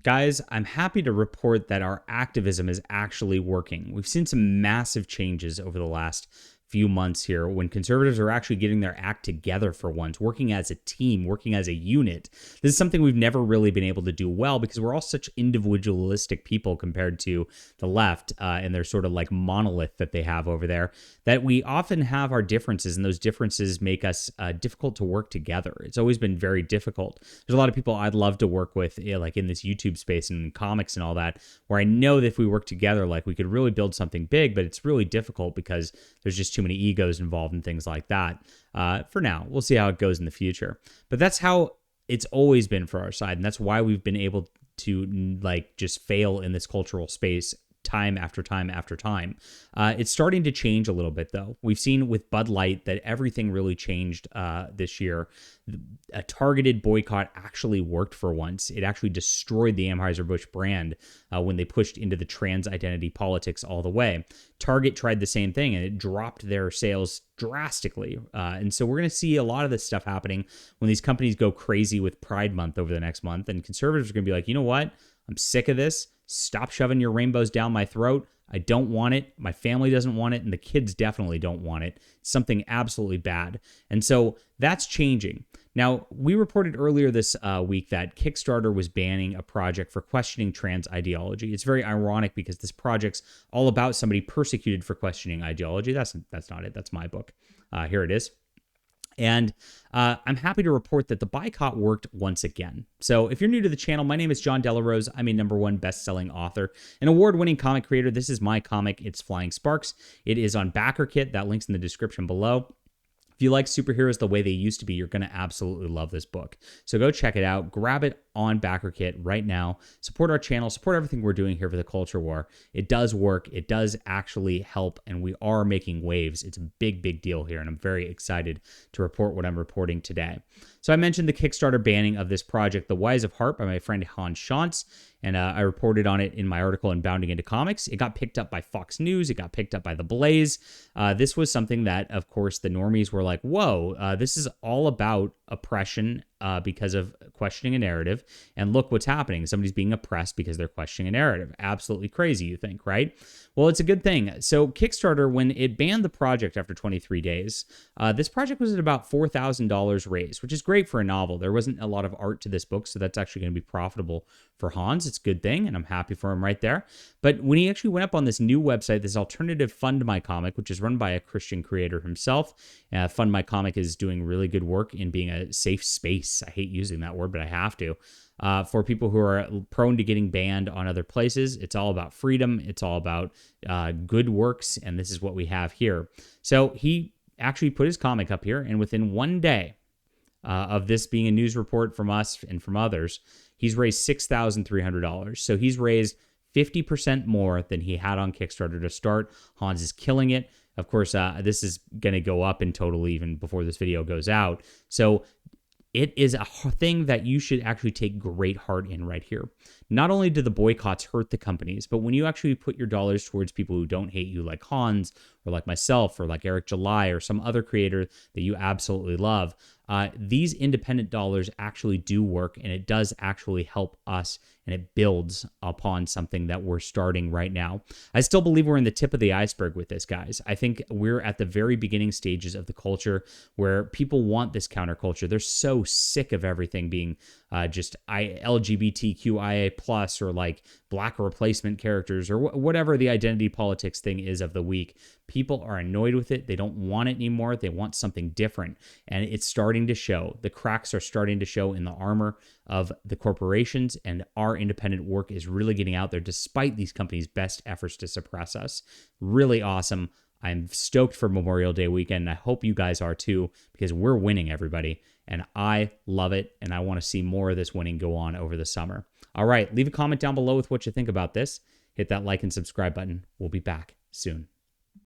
Guys, I'm happy to report that our activism is actually working. We've seen some massive changes over the last few months here when conservatives are actually getting their act together for once, working as a team, working as a unit. This is something we've never really been able to do well because we're all such individualistic people compared to the left and their sort of like monolith that they have over there, that we often have our differences, and those differences make us difficult to work together. It's always been very difficult. There's a lot of people I'd love to work with, like in this YouTube space and comics and all that, where I know that if we work together, like we could really build something big, but it's really difficult because there's just too many egos involved and things like that. For now, we'll see how it goes in the future. But that's how it's always been for our side, and that's why we've been able to like just fail in this cultural space time after time after time. It's starting to change a little bit, though. We've seen with Bud Light that everything really changed this year. A targeted boycott actually worked for once. It actually destroyed the Anheuser-Busch brand when they pushed into the trans identity politics all the way. Target tried the same thing, and it dropped their sales drastically. And so we're going to see a lot of this stuff happening when these companies go crazy with Pride Month over the next month. And conservatives are going to be like, you know what? I'm sick of this. Stop shoving your rainbows down my throat. I don't want it. My family doesn't want it. And the kids definitely don't want it. It's something absolutely bad. And so that's changing. Now, we reported earlier this week that Kickstarter was banning a project for questioning trans ideology. It's very ironic because this project's all about somebody persecuted for questioning ideology. That's not it. That's my book. Here it is. And I'm happy to report that the boycott worked once again. So if you're new to the channel, my name is John Delarose. I'm a #1 best-selling author, an award-winning comic creator. This is my comic, It's Flying Sparks. It is on BackerKit. That link's in the description below. If you like superheroes the way they used to be, you're going to absolutely love this book. So go check it out. Grab it on BackerKit right now. Support our channel. Support everything we're doing here for the culture war. It does work. It does actually help, and we are making waves. It's a big, big deal here, and I'm very excited to report what I'm reporting today. So I mentioned the Kickstarter banning of this project, The Wise of Heart, by my friend Hans Schantz, and I reported on it in my article in Bounding Into Comics. It got picked up by Fox News. It got picked up by The Blaze. This was something that, of course, the normies were like, whoa, this is all about oppression because of questioning a narrative. And look what's happening. Somebody's being oppressed because they're questioning a narrative. Absolutely crazy, you think, right? Well, it's a good thing. So Kickstarter, when it banned the project after 23 days, this project was at about $4,000 raised, which is great for a novel. There wasn't a lot of art to this book, so that's actually going to be profitable for Hans. It's a good thing, and I'm happy for him right there. But when he actually went up on this new website, this alternative Fund My Comic, which is run by a Christian creator himself, Fund My Comic is doing really good work in being a safe space. I hate using that word, but I have to. For people who are prone to getting banned on other places. It's all about freedom. It's all about good works, and this is what we have here. So he actually put his comic up here, and within one day of this being a news report from us and from others, he's raised $6,300. So he's raised 50% more than he had on Kickstarter to start. Hans is killing it. Of course, this is going to go up in total even before this video goes out. So it is a thing that you should actually take great heart in right here. Not only do the boycotts hurt the companies, but when you actually put your dollars towards people who don't hate you, like Hans or like myself or like Eric July or some other creator that you absolutely love, these independent dollars actually do work, and it does actually help us, and it builds upon something that we're starting right now. I still believe we're in the tip of the iceberg with this, guys. I think we're at the very beginning stages of the culture where people want this counterculture. They're so sick of everything being just LGBTQIA plus or like black replacement characters or whatever the identity politics thing is of the week. People are annoyed with it. They don't want it anymore. They want something different. And it's starting to show. The cracks are starting to show in the armor of the corporations, and our independent work is really getting out there despite these companies' best efforts to suppress us. Really awesome. I'm stoked for Memorial Day weekend. I hope you guys are too, because we're winning, everybody. And I love it, and I want to see more of this winning go on over the summer. All right, leave a comment down below with what you think about this. Hit that like and subscribe button. We'll be back soon.